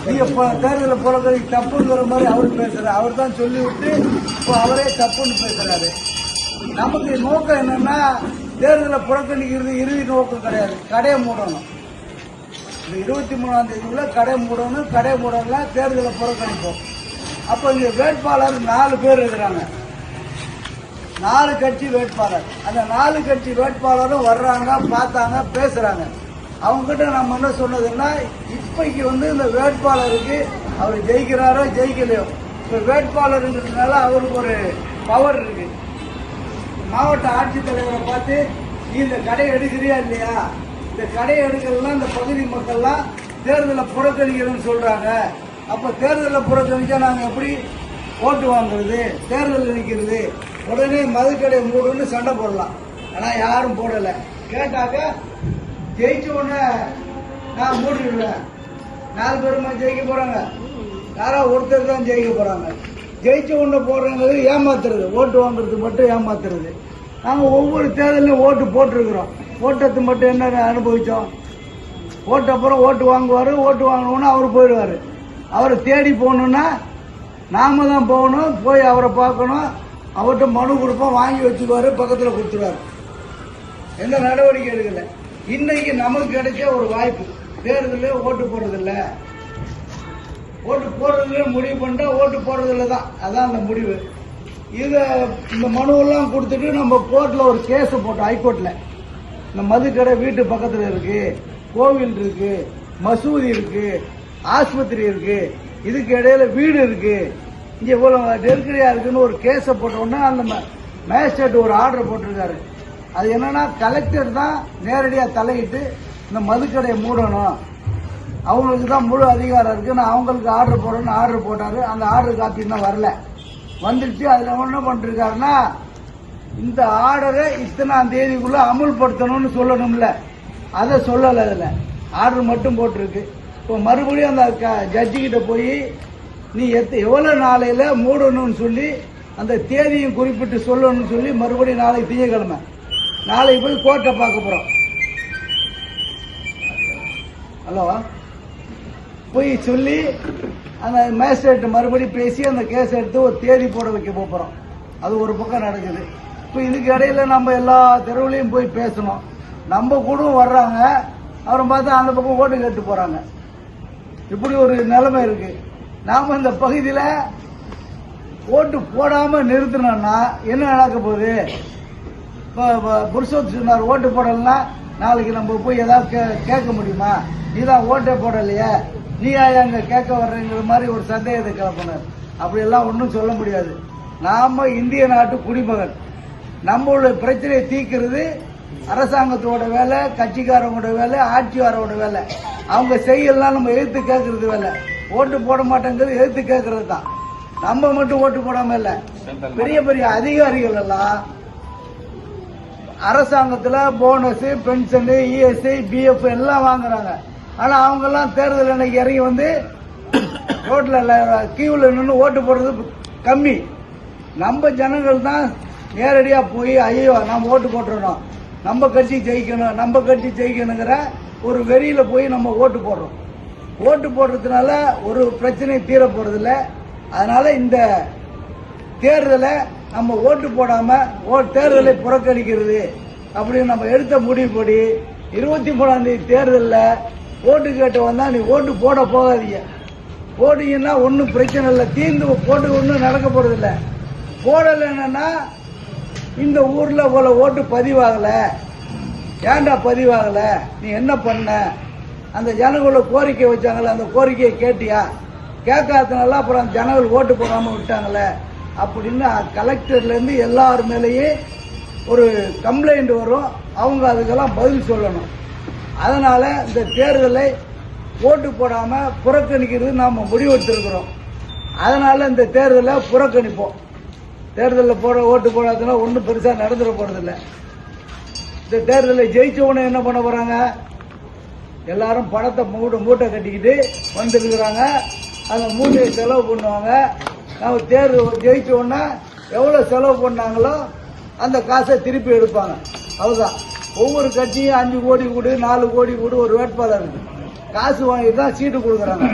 நீங்க தேர்தலில் புறக்கணி தப்புங்கிற மாதிரி அவரு பேசுறாரு. அவர் தான் சொல்லிவிட்டு இப்போ அவரே தப்புன்னு பேசுறாரு. நமக்கு நோக்கம் என்னன்னா தேர்தலை புறக்கணிக்கிறது இறுதி நோக்கம் கிடையாது. கடையை மூடணும். இந்த 23ஆம் தேதிக்குள்ள கடை மூடணும். கடை மூடலாம் தேர்தலை புறக்கணிப்போம். அப்போ இங்க வேட்பாளர் 4 பேர் இருக்கிறாங்க. 4 கட்சி வேட்பாளர். அந்த 4 கட்சி வேட்பாளரும் வர்றாங்க, பார்த்தாங்க, பேசுறாங்க. அவங்ககிட்ட நம்ம என்ன சொன்னதுன்னா இப்பைக்கு இந்த வேட்பாளருக்கு அவர் ஜெயிக்கிறாரோ ஜெயிக்கலையோ, இப்ப வேட்பாளருங்கிறதுனால அவருக்கு ஒரு பவர் இருக்கு. மாவட்ட ஆட்சித்தலைவரை பார்த்து நீ இந்த கடையை எடுக்கிறியா இல்லையா, இந்த கடையை எடுக்கலாம் இந்த பகுதி மக்கள்லாம் தேர்தலை புறக்கணிக்கிறதுன்னு சொல்றாங்க. அப்ப தேர்தலை புறக்கணிச்சா நாங்க எப்படி ஓட்டு வாங்குறது, தேர்தல் நிற்கிறது, உடனே மதுக்கடை மூடுன்னு சண்டை போடலாம். ஆனா யாரும் போடல. கேட்டாக்க ஜெயிச்ச உடனே நான் மூடிடுவேன். 4 பேருமா ஜெயிக்க போறாங்க, யாரா ஒருத்தர் தான் ஜெயிக்க போறாங்க. ஜெயிச்ச உடனே போடுறது ஏமாத்துறது, ஓட்டு வாங்குறதுக்கு மட்டும் ஏமாத்துறது. நாங்க ஒவ்வொரு தேர்தலையும் ஓட்டு போட்டிருக்கிறோம். ஓட்டத்தை மட்டும் என்ன அனுபவிச்சோம். ஓட்டு அப்புறம் ஓட்டு வாங்குவாரு, ஓட்டு வாங்கணும்னா அவரு போயிடுவாரு. அவரை தேடி போகணும்னா நாம தான் போகணும், போய் அவரை பார்க்கணும், அவர்கிட்ட மனு கொடுப்போம், வாங்கி வச்சுக்குவாரு, பக்கத்தில் கொடுத்துருவாரு. எந்த நடவடிக்கை எடுக்கல. இன்னைக்கு நமக்கு கிடைச்ச ஒரு வாய்ப்பு. தேர்தலில் ஓட்டு போடுறதில்ல, ஓட்டு போடுறதுல முடிவு பண்ணிட்டா ஓட்டு போடுறதில்ல தான். அதான் அந்த முடிவு. இதை இந்த மனுவெல்லாம் கொடுத்துட்டு நம்ம கோர்ட்டில் ஒரு கேஸ் போட்டோம். ஹைகோர்ட்டில் இந்த மதுக்கடை வீட்டு பக்கத்தில் இருக்கு, கோவில் இருக்கு, மசூதி இருக்கு, ஆஸ்பத்திரி இருக்கு, இதுக்கு இடையில வீடு இருக்கு, இங்க இவ்வளவு நெருக்கடியா இருக்குன்னு ஒரு கேஸை போட்டோம்னா அந்த மேஜிஸ்ட்ரேட் ஒரு ஆர்டர் போட்டிருக்காரு. அது என்னன்னா கலெக்டர் தான் நேரடியா தலையிட்டு இந்த மதுக்கடையை மூடணும், அவங்களுக்கு தான் முழு அதிகாரம் இருக்கு, நான் அவங்களுக்கு ஆர்டர் போடணும்னு ஆர்டர் போட்டாரு. அந்த ஆர்டர் காப்பி இன்னும் வரல, வந்துருச்சு. அதுல என்ன பண்ணிருக்காருன்னா இந்த ஆர்டரை இத்தனாம் தேதிக்குள்ள அமுல்படுத்தணும்னு சொல்லணும்ல, அதை சொல்லல. அதுல ஆர்டர் மட்டும் போட்டிருக்கு. இப்போ மறுபடியும் அந்த ஜட்ஜி கிட்ட போய் நீ எவ்வளவு நாளையில மூடணும்னு சொல்லி அந்த தேதியும் குறிப்பிட்டு சொல்லணும்னு சொல்லி மறுபடியும் நாளைக்கு திங்கக்கிழமை நாளைக்கு போய் கோர்ட்டை பார்க்க போறோம். ஹலோ போய் சொல்லி அந்த மேஜிஸ்ட்ரேட் மறுபடியும் பேசி அந்த கேஸ் எடுத்து ஒரு தேதி போட வைக்க போறோம். அது ஒரு பக்கம் நடக்குது. இப்போ இதுக்கு இடையில நம்ம எல்லா தெருவுலையும் போய் பேசணும். நம்ம கூட வர்றாங்க, அப்புறம் பார்த்தா அந்த பக்கம் ஓட்டு கேட்டு போறாங்க. இப்படி ஒரு நிலைமை இருக்கு. நாம இந்த பகுதியில ஓட்டு போடாம நிறுத்தினோம்னா என்ன நடக்க போகுது? புருஷோத் சொன்னார் ஓட்டு போடலன்னா நாளைக்கு நம்ம போய் ஏதாவது கேட்க முடியுமா? நீதான் ஓட்டே போடலையே, நீ அங்க கேட்க வர்றங்கிற மாதிரி ஒரு சந்தேகத்தை கிளப்பினார். அப்படி எல்லாம் ஒன்றும் சொல்ல முடியாது. நாம இந்திய நாட்டு குடிமகன். நம்மளுடைய பிரச்சனையை தீர்க்கிறது அரசாங்கத்தோட வேலை, கட்சிக்காரங்களோட வேலை, ஆட்சியாரோட வேலை. அவங்க செய்யலாம் நம்ம எதிர்த்து கேட்கறது வேலை. ஓட்டு போட மாட்டேங்கிறது எதிர்த்து கேட்கறது தான். நம்ம மட்டும் ஓட்டு போடாம இல்ல, பெரிய பெரிய அதிகாரிகள் எல்லாம் அரசாங்கத்துல போனஸ், பென்ஷன், இஎஸ்ஐ, பிஎஃப் எல்லாம் வாங்குறாங்க. ஆனா அவங்க எல்லாம் தேர்தல் அன்னைக்கு இறங்கி வந்து ரோட்ல கியூல நின்று ஓட்டு போடுறது கம்மி. நம்ம ஜனங்கள் தான் நேரடியா போய் ஐயோ நம்ம ஓட்டு போட்டுறோம், நம்ம கட்சி ஜெயிக்கணும், நம்ம கட்சி ஜெயிக்கணுங்கிற ஒரு வெறியில போய் நம்ம ஓட்டு போடுறோம். ஓட்டு போடுறதுனால ஒரு பிரச்சனை தீர போறதில்ல. அதனால இந்த தேர்தலை நம்ம ஓட்டு போடாம தேர்தலை புறக்கணிக்கிறது அப்படின்னு நம்ம எடுத்த முடிவுப்படி 23ஆம் தேதி தேர்தலில் ஓட்டு கேட்டு வந்தா நீ ஓட்டு போட போகாதீங்க. போட்டீங்கன்னா ஒன்றும் பிரச்சனை இல்லை, தீர்ந்து போட்டு ஒன்றும் நடக்க போறதில்லை. போடலைன்னா இந்த ஊர்ல போல ஓட்டு பதிவாகல, ஏன்டா பதிவாகல, நீ என்ன பண்ண, அந்த ஜனங்களோட கோரிக்கை வச்சாங்களே அந்த கோரிக்கையை கேட்டியா, கேட்காதனால அப்புறம் ஜனங்கள் ஓட்டு போடாம விட்டாங்களே அப்படின்னு கலெக்டர்ல இருந்து எல்லார் மேலேயும் ஒரு கம்ப்ளைண்ட் வரும். அவங்க அதுக்கெல்லாம் பதில் சொல்லணும். அதனால இந்த தேர்தலை ஓட்டு போடாம புறக்கணிக்கிறது நாம முடிவெடுத்திருக்கிறோம். அதனால இந்த தேர்தலை புறக்கணிப்போம். தேர்தலில் ஓட்டு போடாததுனா ஒன்றும் பெருசா நடந்துட போறதில்லை. இந்த தேர்தலில் ஜெயிச்சவனே என்ன பண்ண போறாங்க, எல்லாரும் பணத்தை மூட்டை கட்டிக்கிட்டு வந்துருக்கிறாங்க. அந்த மூட்டையை செலவு பண்ணுவாங்க. நம்ம தேர்தல் ஜெயிச்ச உடனே எவ்வளவு செலவு பண்ணாங்களோ அந்த காசை திருப்பி எடுப்பாங்க. அதுதான் ஒவ்வொரு கட்சியும் 5 கோடி கொடு, 4 கோடி கொடு, ஒரு வேட்பாளர் இருக்கு. காசு வாங்கிட்டு தான் சீட்டு கொடுக்குறாங்க.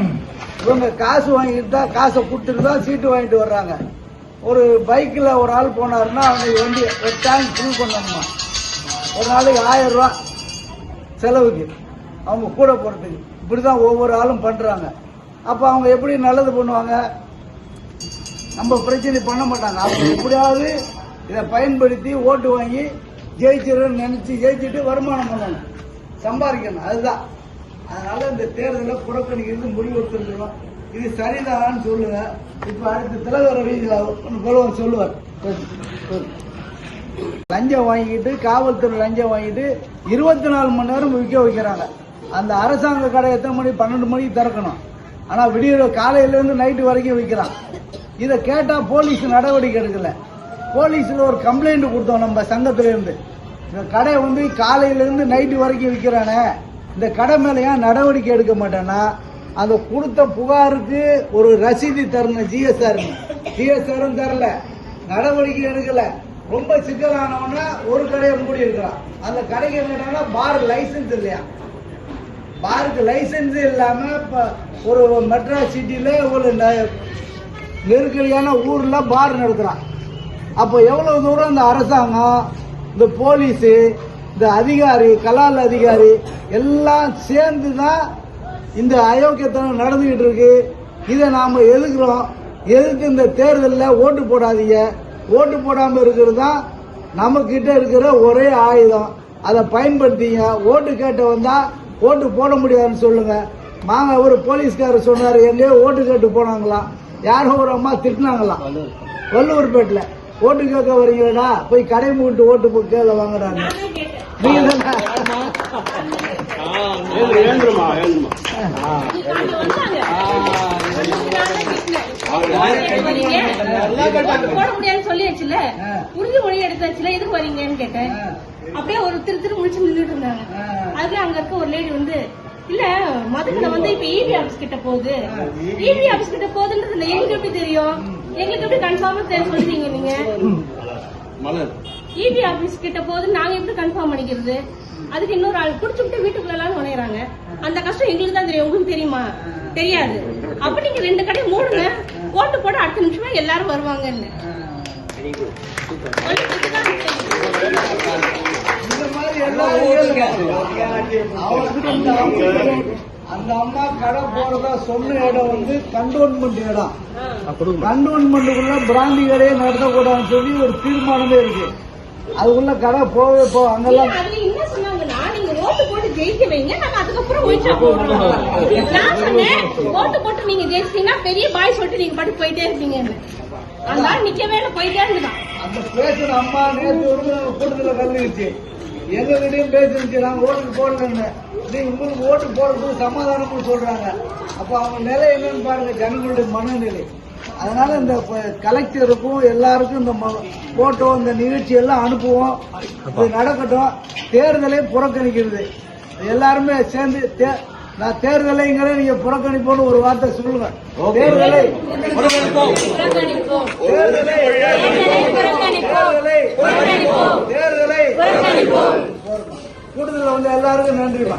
இவங்க காசு வாங்கிட்டு தான் காசை கொடுத்துட்டு தான் சீட்டு வாங்கிட்டு வர்றாங்க. ஒரு பைக்கில் ஒரு ஆள் போனாருன்னா அவங்க வண்டி ஒரு டேங்க் ஃபுல் பண்ணணுமா, ஒரு நாளைக்கு 1000 ரூபா செலவுக்கு அவங்க கூட போகிறதுக்கு. இப்படி தான் ஒவ்வொரு ஆளும் பண்ணுறாங்க. அப்போ அவங்க எப்படி நல்லது பண்ணுவாங்க? நம்ம பிரச்சனை பண்ண மாட்டாங்க. அவங்க எப்படியாவது இதை பயன்படுத்தி ஓட்டு வாங்கி ஜெயிச்சிடணும்னு நினச்சி ஜெயிச்சுட்டு வருமானம் பண்ணணும், சம்பாதிக்கணும். அதுதான். அதனால இந்த தேர்தலை புறக்கணிக்கிறது முடிவு எடுத்துருக்கணும். இது சரிதானான்னு சொல்லுங்க. இப்போ அடுத்து தலைவர் ரவீந்திரன் சொல்லுவார். லஞ்சம் வாங்கிட்டு, காவல்துறை லஞ்சம் வாங்கிட்டு 24 மணி நேரம் விற்க வைக்கிறாங்க. அந்த அரசாங்க கடை எத்தனை மணி? 12 மணிக்கு திறக்கணும். ஆனால் விடிய காலையிலேருந்து நைட்டு வரைக்கும் விற்கிறான். இதை கேட்டால் போலீஸ் நடவடிக்கை எடுக்கல. போலீஸில் ஒரு கம்ப்ளைண்ட் கொடுத்தோம் நம்ம சங்கத்திலேருந்து. இந்த கடை காலையிலேருந்து நைட்டு வரைக்கும் விற்கிறானே, இந்த கடை மேலே ஏன் நடவடிக்கை எடுக்க மாட்டேன்னா, அந்த கொடுத்த புகாருக்கு ஒரு ரசீது தரணும். ஜிஎஸ்ஆரும் தரல, நடவடிக்கை எடுக்கல. ரொம்ப சிக்கலானவனா ஒரு கடையை மூடி இருக்கிறான். அந்த கடைக்கு என்னன்னா பார் லைசன்ஸ் இல்லையா, பாருக்கு லைசன்ஸ் இல்லாம ஒரு மெட்ராஸ் சிட்டில ஒரு நெருக்கடியான ஊர்ல பார் நடத்துறான். அப்போ எவ்வளவு தூரம் இந்த அரசாங்கம், இந்த போலீஸு, இந்த அதிகாரி, கலால் அதிகாரி எல்லாம் சேர்ந்து தான் இந்த அயோக்கியத்தனம் நடந்துகிட்டு இருக்கு. இதை நாம எதிர்க்கிறோம். எதுக்கு இந்த தேர்தலில் ஓட்டு போடாதீங்க. ஓட்டு போடாமல் இருக்கிறது தான் நம்ம கிட்ட இருக்கிற ஒரே ஆயுதம். அதை பயன்படுத்திங்க. ஓட்டு கேட்ட வந்தா ஓட்டு போட முடியாதுன்னு சொல்லுங்க. ஒரு போலீஸ்காரர் சொன்னார், எங்கேயோ ஓட்டு கேட்டு போனாங்களாம். யாரும் ஒரு அம்மா திட்டினாங்களாம் வள்ளுவர்பேட்டில். ஓட்டு கேட்க வரீங்களா, போய் கடை மூட்டு ஓட்டு கேட்க வாங்குறாங்க. உறுதிமொழி எடுத்தாச்சுல, எதுக்கு வரீங்கன்னு கேட்டேன். அப்படியே ஒரு திரு முடிச்சு நின்றுட்டு இருந்தாங்க. அதுல அங்க இருக்க ஒரு லேடி இல்ல மதுரை இப்ப இபி ஆபீஸ் கிட்ட போகுது, இபி ஆபீஸ் கிட்ட போகுதுன்றது எங்களுக்கு எப்படி தெரியும், எங்களுக்கு எப்படி கன்ஃபார்மா சொல்றீங்க நீங்க? இபி ஆபீஸ் கிட்ட போகுது, நாங்க எப்படி கன்ஃபார்ம் பண்ணிக்கிறது? அதுக்கு இன்னொரு ஆள் குடிச்சுட்டு வீட்டுக்குள்ள எல்லாம் நுழையறாங்க. அந்த கஷ்டம் எங்களுக்கு தான் தெரியும், உங்களுக்கு தெரியுமா? தெரியாது. அப்ப நீங்க 2 கடை மூடுங்க, ஓட்டு போட அடுத்த நிமிஷமா எல்லாரும் வருவாங்கன்னு. அந்த அம்மா கடை போறதா சொன்ன இடம் கண்டோன்மெண்ட் இடம். கண்டோன்மெண்ட்டுக்குள்ள பிராந்தி கடையே நடத்தக்கூடாதுன்னு சொல்லி ஒரு தீர்மானமே இருக்கு. அதுக்குள்ள கடை போவே அங்கெல்லாம் ஓட்டு போட்டு ஜெயிக்க வைங்க, நாங்க அதுக்கப்புறம் ஒழிச்சா போடுறோம். நான் சொன்னேன், ஓட்டு போட்டு நீங்க ஜெயிச்சீங்கன்னா பெரிய பாய் சொல்லிட்டு நீங்க பாட்டு போயிட்டே இருப்பீங்க. அதனால நிக்கவே போயிட்டே இருந்துதான். அந்த பேசுற அம்மா நேற்று கூட்டத்தில் கலந்துருச்சு. எங்க கிட்டையும் பேசிருச்சு, நாங்க ஓட்டுக்கு போடலன்னு. உங்களுக்கு ஓட்டு போடுறதுக்கு சமாதானம்னு சொல்றாங்க. அப்ப அவங்க நிலை என்னன்னு பாருங்க, ஜனங்களுடைய மனநிலை. அதனால இந்த கலெக்டருக்கும் எல்லாருக்கும் இந்த போட்டோ, இந்த நிகழ்ச்சி எல்லாம் அனுப்புவோம். இது நடக்கட்டும். தேர்தலை புறக்கணிக்கிறது எல்லாருமே சேர்ந்து நான் தேர்தலைங்கிற நீங்க புறக்கணிப்போன்னு ஒரு வார்த்தை சொல்லுங்க. தேர்தலை கூட்டத்தில் எல்லாருக்கும் நன்றிமா.